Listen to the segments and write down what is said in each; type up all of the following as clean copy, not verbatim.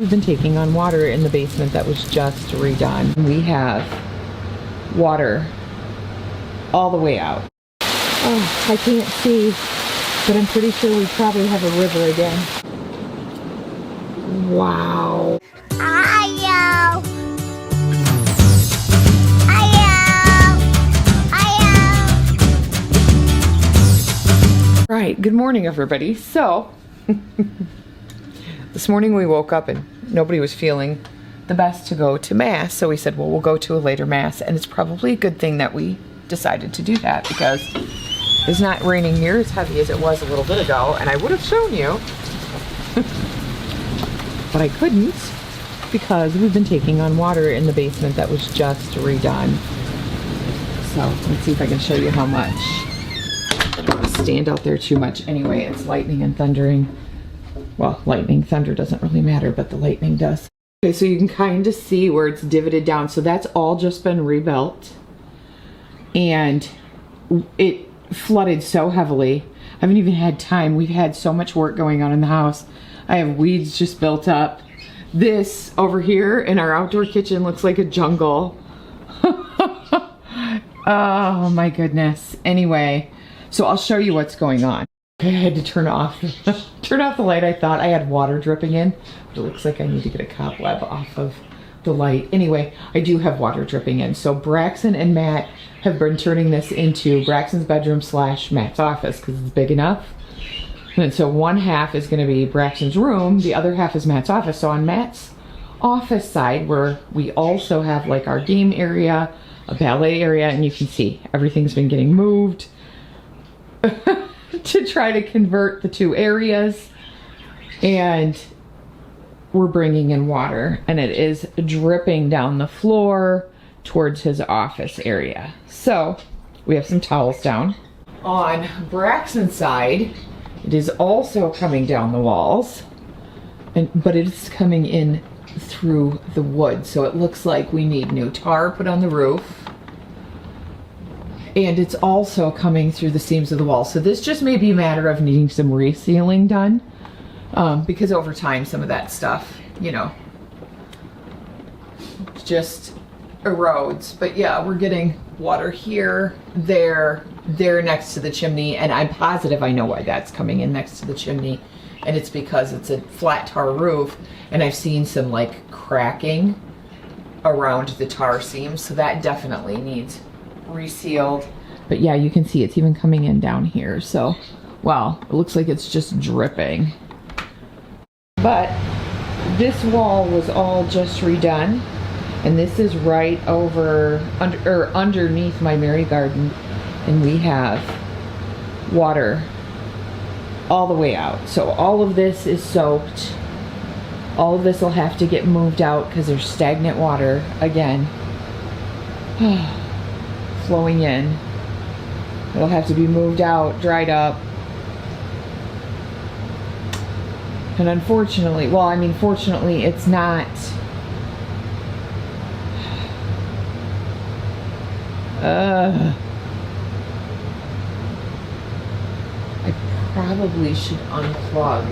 We've been taking on water in the basement that was just redone. We have water all the way out. Oh, I can't see, but I'm pretty sure we probably have a river again. Wow. Right, good morning everybody. So, this morning we woke up and nobody was feeling the best to go to mass, so we said, well, we'll go to a later mass, and it's probably a good thing that we decided to do that because it's not raining near as heavy as it was a little bit ago, and I would have shown you, but I couldn't because we've been taking on water in the basement that was just redone. So let's see if I can show you how much. I don't want to stand out there too much anyway. It's lightning and thundering. Well, lightning, thunder doesn't really matter, but the lightning does. Okay, so you can kind of see where it's divoted down. So that's all just been rebuilt. And it flooded so heavily. I haven't even had time. We've had so much work going on in the house. I have weeds just built up. This over here in our outdoor kitchen looks like a jungle. Oh my goodness. Anyway, so I'll show you what's going on. I had to turn off the light. I thought I had water dripping in, but it looks like I need to get a cobweb off of the light. Anyway, I do have water dripping in. So Braxen and Matt have been turning this into Braxen's bedroom / Matt's office because it's big enough. And so one half is going to be Braxen's room, the other half is Matt's office. So on Matt's office side, where we also have like our game area, a ballet area, and you can see everything's been getting moved to try to convert the two areas, and we're bringing in water and it is dripping down the floor towards his office area. So we have some towels down. On Braxen's side, it is also coming down the walls, but it is coming in through the wood, so it looks like we need new tar put on the roof. And it's also coming through the seams of the wall. So this just may be a matter of needing some resealing done, because over time some of that stuff, you know, just erodes. But yeah, we're getting water here, there next to the chimney, and I'm positive I know why that's coming in next to the chimney, and it's because it's a flat tar roof, and I've seen some like cracking around the tar seams, so that definitely needs resealed. But yeah, you can see it's even coming in down here. So, wow, it looks like it's just dripping. But this wall was all just redone, and this is right over underneath my Mary garden, and we have water all the way out. So all of this is soaked. All of this will have to get moved out because there's stagnant water again flowing in. It'll have to be moved out, dried up. And unfortunately, well, I mean, fortunately, it's not I probably should unplug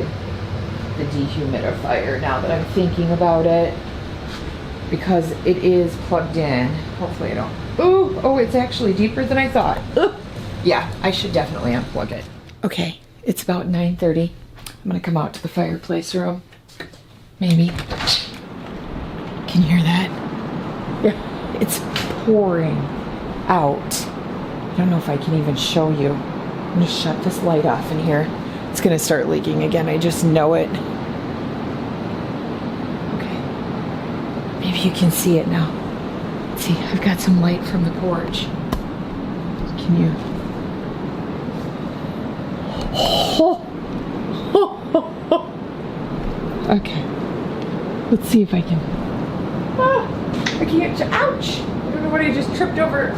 the dehumidifier now that I'm thinking about it, because it is plugged in. Hopefully I don't. Ooh, oh, it's actually deeper than I thought. Ugh. Yeah, I should definitely unplug it. Okay, it's about 9:30. I'm gonna come out to the fireplace room. Maybe. Can you hear that? Yeah, it's pouring out. I don't know if I can even show you. I'm gonna shut this light off in here. It's gonna start leaking again, I just know it. Okay, maybe you can see it now. Let's see, I've got some light from the porch. Can you? Okay, let's see if I can. I can't, ouch! I don't know what I just tripped over.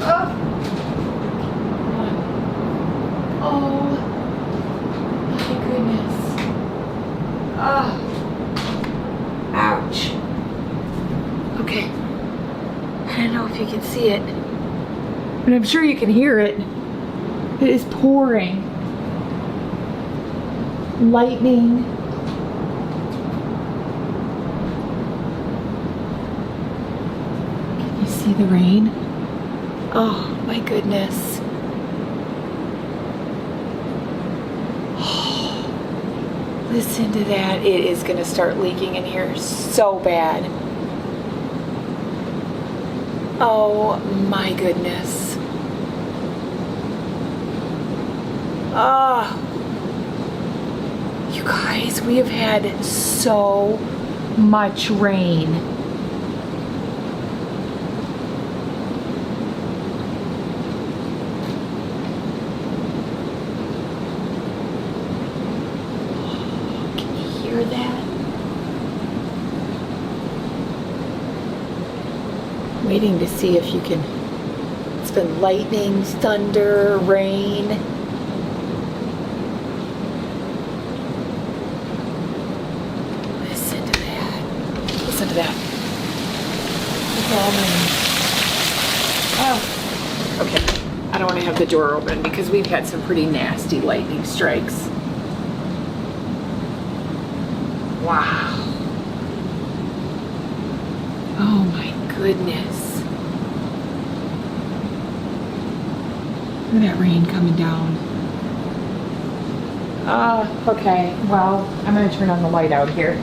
Oh my goodness. Ouch. Okay. I don't know if you can see it, but I'm sure you can hear it. It is pouring. Lightning. see the rain? Oh my goodness. Listen to that. It is gonna start leaking in here so bad. Oh my goodness. Ah. You guys, we have had so much rain. Can you hear that? Waiting to see if you can. It's been lightning, thunder, rain. Listen to that. Listen to that. Oh, okay. I don't want to have the door open because we've had some pretty nasty lightning strikes. Wow. Oh my goodness. Look at that rain coming down. Okay. Well, I'm gonna turn on the light out here.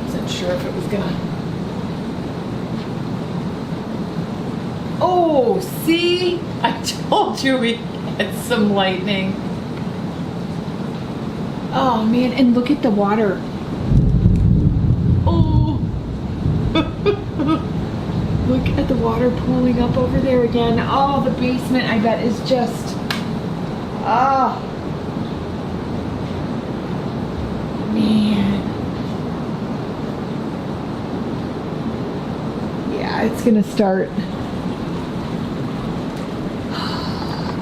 Wasn't sure if it was gonna. Oh, see? I told you we had some lightning. Oh man, and look at the water. Oh. Look at the water pooling up over there again. Oh, the basement, I bet, is just, oh. Man. Yeah, it's gonna start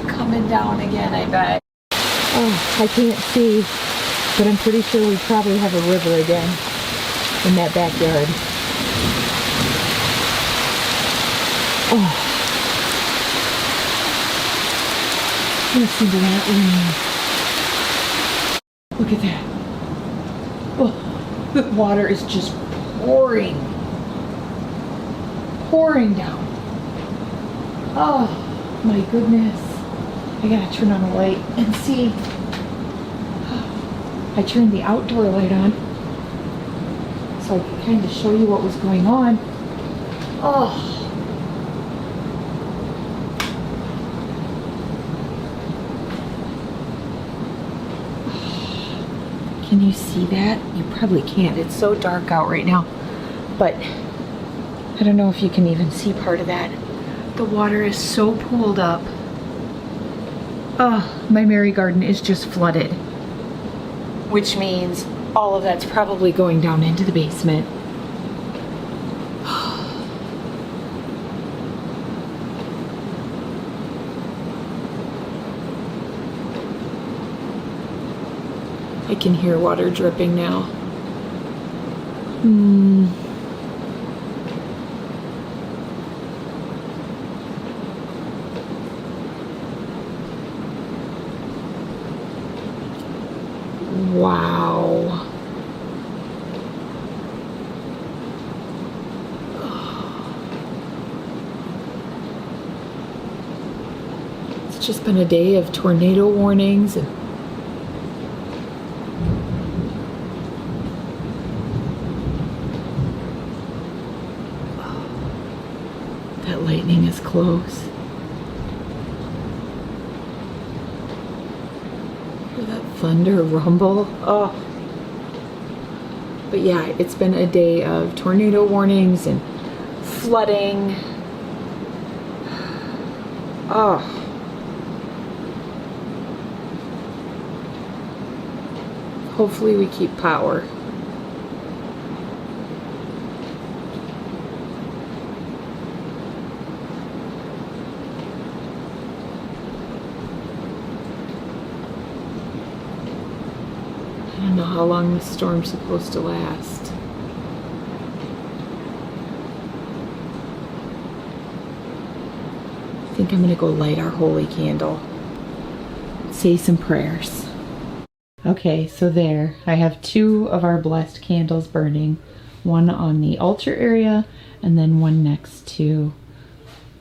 coming down again, I bet. Oh, I can't see, but I'm pretty sure we probably have a river again in that backyard. Oh. Listen to that rain. Look at that. Oh, the water is just pouring down. Oh my goodness. I gotta turn on the light and see. I turned the outdoor light on so I could kind of show you what was going on. Oh. Can you see that? You probably can't. It's so dark out right now. But I don't know if you can even see part of that. The water is so pooled up. Oh, my Mary garden is just flooded. Which means all of that's probably going down into the basement. I can hear water dripping now. Wow. It's just been a day of tornado warnings and that lightning is close. Hear that thunder rumble? Oh. But yeah, it's been a day of tornado warnings and flooding. Oh. Hopefully we keep power. I don't know how long this storm's supposed to last. I think I'm gonna go light our holy candle. Say some prayers. Okay, so there, I have 2 of our blessed candles burning. one on the altar area, and then one next to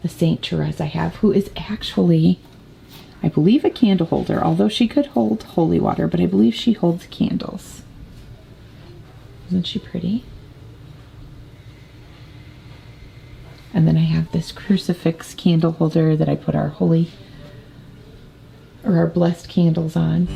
the Saint Therese I have, who is actually, I believe, a candle holder, although she could hold holy water, but I believe she holds candles. Isn't she pretty? And then I have this crucifix candle holder that I put our holy, or our blessed candles on.